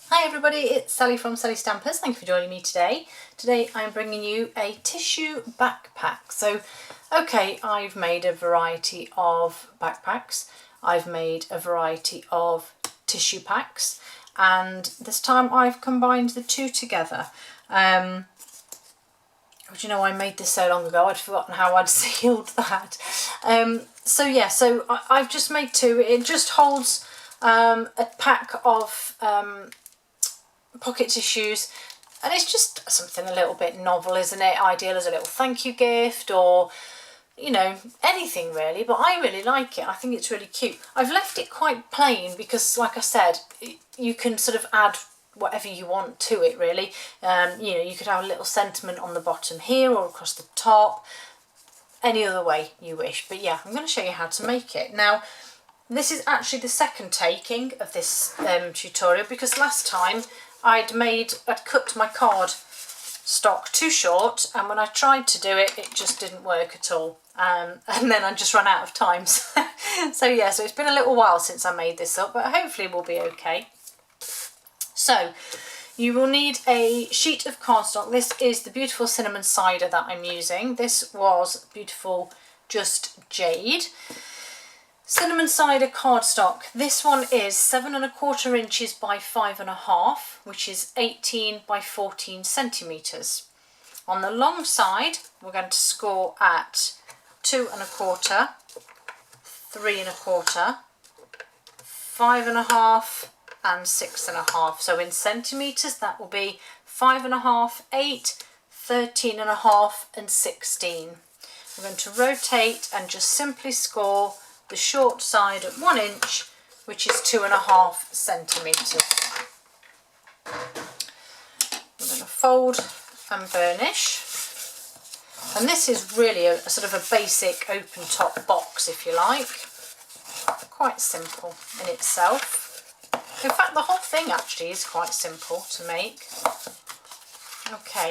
Hi everybody, it's Sally from Sally Stampers. Thank you for joining me today. Today I'm bringing you a tissue backpack. So, okay, I've made a variety of backpacks. I've made a variety of tissue packs, and this time I've combined the two together. But you know, I made this so long ago, I'd forgotten how I'd sealed that. So I've just made two. It just holds a pack of pocket tissues, and it's just something a little bit novel, isn't it? Ideal as a little thank you gift, or you know, anything really, but I really like it. I think it's really cute. I've left it quite plain because, like I said, you can sort of add whatever you want to it really. You know, you could have a little sentiment on the bottom here or across the top, any other way you wish. But yeah, I'm going to show you how to make it. Now, this is actually the second taking of this tutorial, because last time I'd cut my card stock too short, and when I tried to do it, it just didn't work at all. And then I just ran out of time. So yeah, so it's been a little while since I made this up, but hopefully we'll be okay. So you will need a sheet of cardstock. This is the beautiful cinnamon cider that I'm using. This was beautiful Just Jade. Cinnamon cider cardstock. This one is 7¼ inches by 5½, which is 18 by 14 centimetres. On the long side, we're going to score at 2¼ 3¼ 5½ and 6½. So in centimetres, that will be 5½, 8, 13½, and 16. We're going to rotate and just simply score the short side at 1 inch, which is 2½ centimetres. We're going to fold and burnish. And this is really a sort of a basic open top box, if you like. Quite simple in itself. In fact, the whole thing actually is quite simple to make. Okay.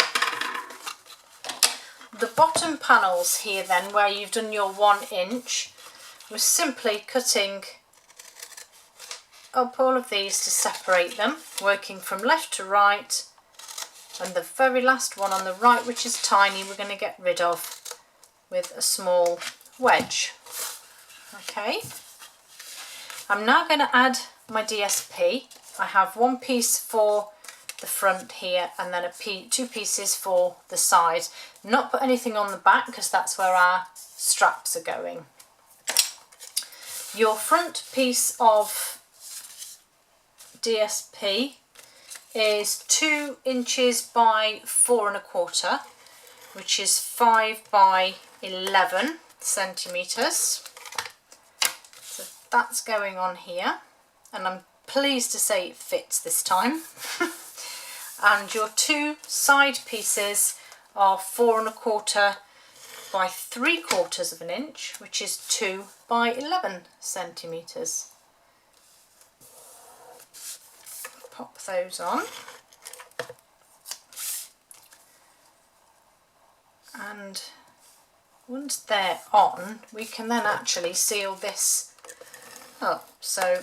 The bottom panels here then, where you've done your 1 inch, we're simply cutting up all of these to separate them, working from left to right, and the very last one on the right, which is tiny, we're going to get rid of with a small wedge. Okay, I'm now going to add my DSP. I have 1 piece for the front here, and then 2 pieces for the side. Not put anything on the back because that's where our straps are going. Your front piece of DSP is 2 inches by 4¼ which is 5 by 11 centimetres. So that's going on here, and I'm pleased to say it fits this time. And your 2 side pieces are 4¼ by 3/4 inch, which is 2 by 11 centimetres. Pop those on. And once they're on, we can then actually seal this up. So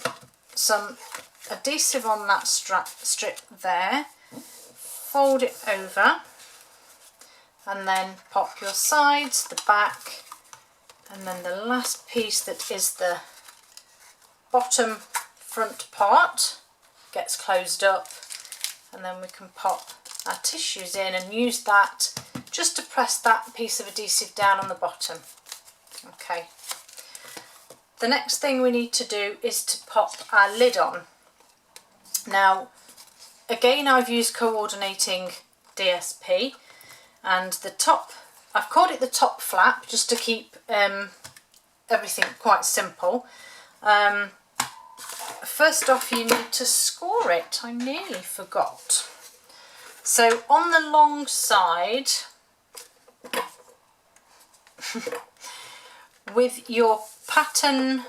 some adhesive on that strip there, fold it over, and then pop your sides, the back, and then the last piece that is the bottom front part gets closed up, and then we can pop our tissues in and use that just to press that piece of adhesive down on the bottom. Okay. The next thing we need to do is to pop our lid on. Now, again, I've used coordinating DSP, and the top, I've called it the top flap just to keep everything quite simple. First off, you need to score it. I nearly forgot. So on the long side, with your pattern,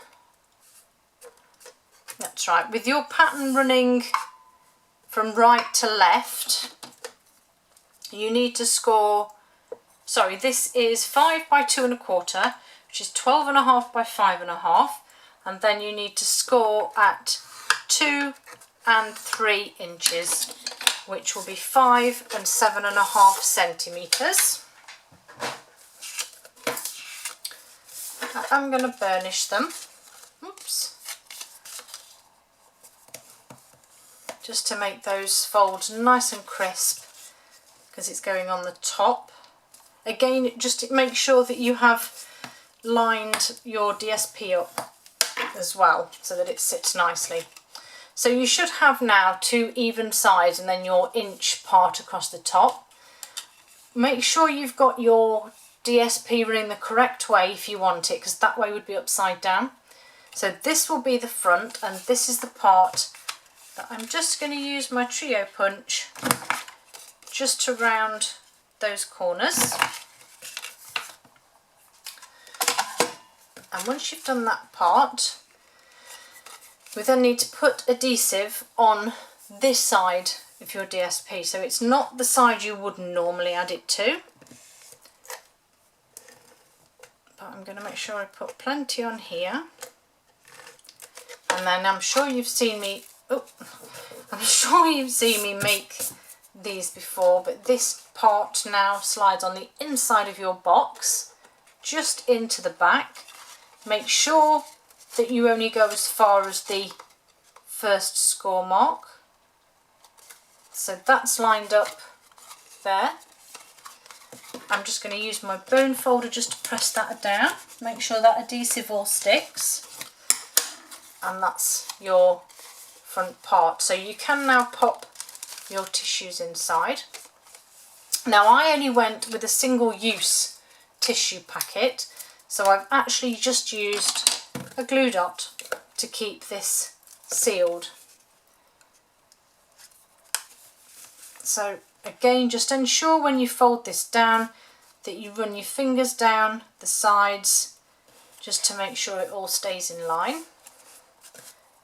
that's right, with your pattern running from right to left, you need to score, sorry, this is 5 by 2¼ which is 12½ by 5½, and then you need to score at 2 and 3 inches, which will be 5 and 7.5 centimetres. I'm going to burnish them. Oops. Just to make those folds nice and crisp, because it's going on the top. Again, just make sure that you have lined your DSP up as well so that it sits nicely. So you should have now 2 even sides and then your inch part across the top. Make sure you've got your DSP running the correct way if you want it, because that way would be upside down. So this will be the front, and this is the part that I'm just going to use my trio punch just to round those corners. And once you've done that part, we then need to put adhesive on this side of your DSP. So it's not the side you would normally add it to. But I'm going to make sure I put plenty on here. And then I'm sure you've seen me make these before, but this part now slides on the inside of your box, just into the back. Make sure that you only go as far as the first score mark. So that's lined up there. I'm just going to use my bone folder just to press that down, make sure that adhesive all sticks. And that's your front part. So you can now pop your tissues inside. Now I only went with a single use tissue packet, so I've actually just used a glue dot to keep this sealed. So again, just ensure when you fold this down that you run your fingers down the sides just to make sure it all stays in line.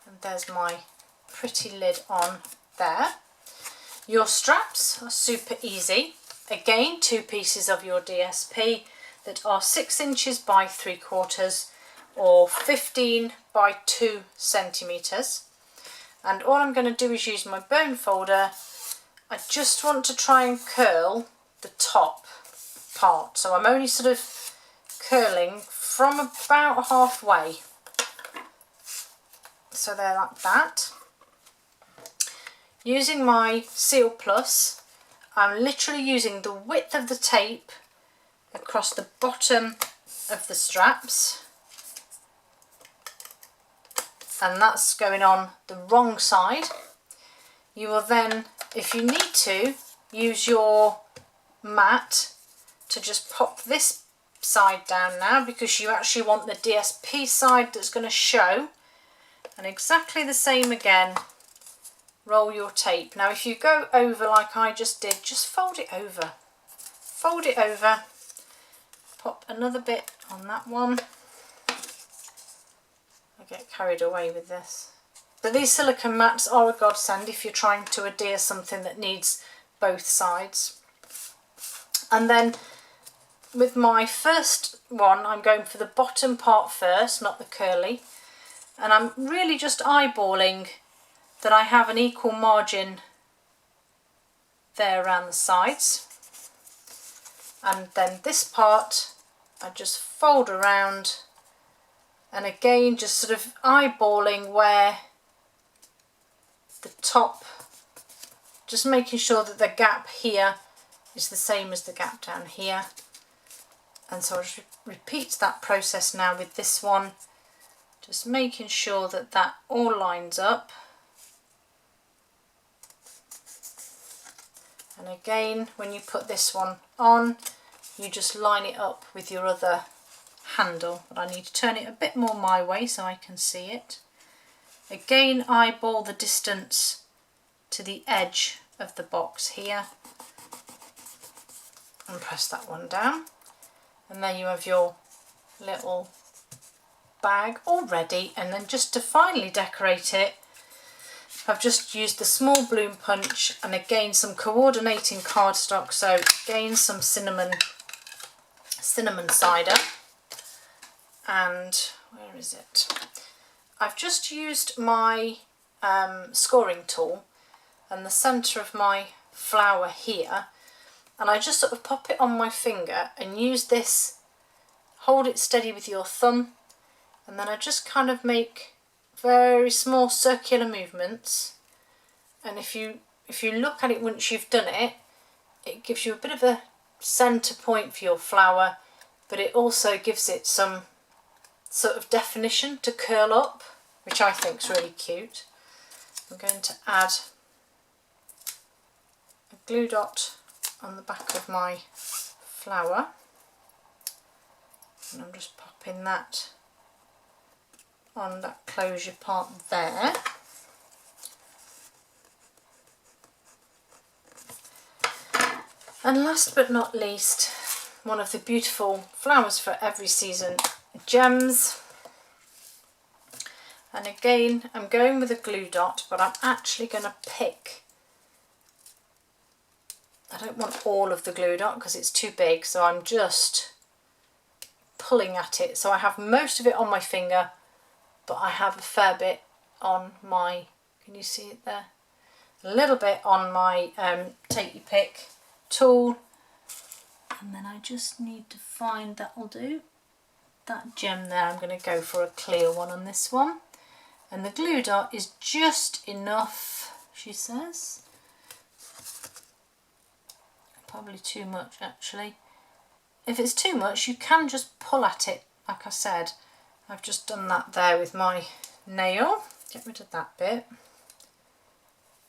And there's my pretty lid on there. Your straps are super easy. Again, 2 pieces of your DSP that are 6 inches by 3/4 or 15 by 2 centimetres. And all I'm going to do is use my bone folder. I just want to try and curl the top part. So I'm only sort of curling from about halfway. So they're like that. Using my Seal Plus, I'm literally using the width of the tape across the bottom of the straps, and that's going on the wrong side. You will then, if you need to, use your mat to just pop this side down now, because you actually want the DSP side that's going to show. And exactly the same again, roll your tape. Now if you go over like I just did, just fold it over. Fold it over, pop another bit on that one. I get carried away with this. But these silicone mats are a godsend if you're trying to adhere something that needs both sides. And then with my first one, I'm going for the bottom part first, not the curly. And I'm really just eyeballing that I have an equal margin there around the sides. And then this part I just fold around, and again just sort of eyeballing where the top, just making sure that the gap here is the same as the gap down here. And so I'll just repeat that process now with this one, just making sure that that all lines up. And again, when you put this one on, you just line it up with your other handle. But I need to turn it a bit more my way so I can see it. Again, eyeball the distance to the edge of the box here and press that one down. And then you have your little bag all ready. And then just to finally decorate it, I've just used the small bloom punch and again some coordinating cardstock. So again some cinnamon cider, and where is it? I've just used my scoring tool and the centre of my flower here, and I just sort of pop it on my finger and use this, hold it steady with your thumb, and then I just kind of make very small circular movements. And if you look at it once you've done it, it gives you a bit of a centre point for your flower, but it also gives it some sort of definition to curl up, which I think is really cute. I'm going to add a glue dot on the back of my flower, and I'm just popping that on that closure part there. And last but not least, one of the beautiful flowers for every season, gems. And again, I'm going with a glue dot, but I'm actually going to pick, I don't want all of the glue dot because it's too big, so I'm just pulling at it. So I have most of it on my finger, but I have a fair bit on my, can you see it there? A little bit on my take your pick tool, and then I just need to find, that'll do, that gem there. I'm going to go for a clear one on this one, and the glue dot is just enough, she says. Probably too much actually. If it's too much, you can just pull at it, like I said. I've just done that there with my nail. Get rid of that bit,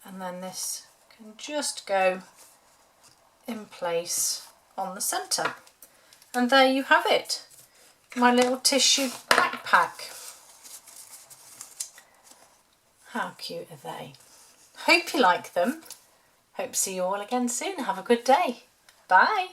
and then this can just go in place on the centre, and there you have it, my little tissue backpack. How cute are they? Hope you like them. Hope to see you all again soon. Have a good day. Bye.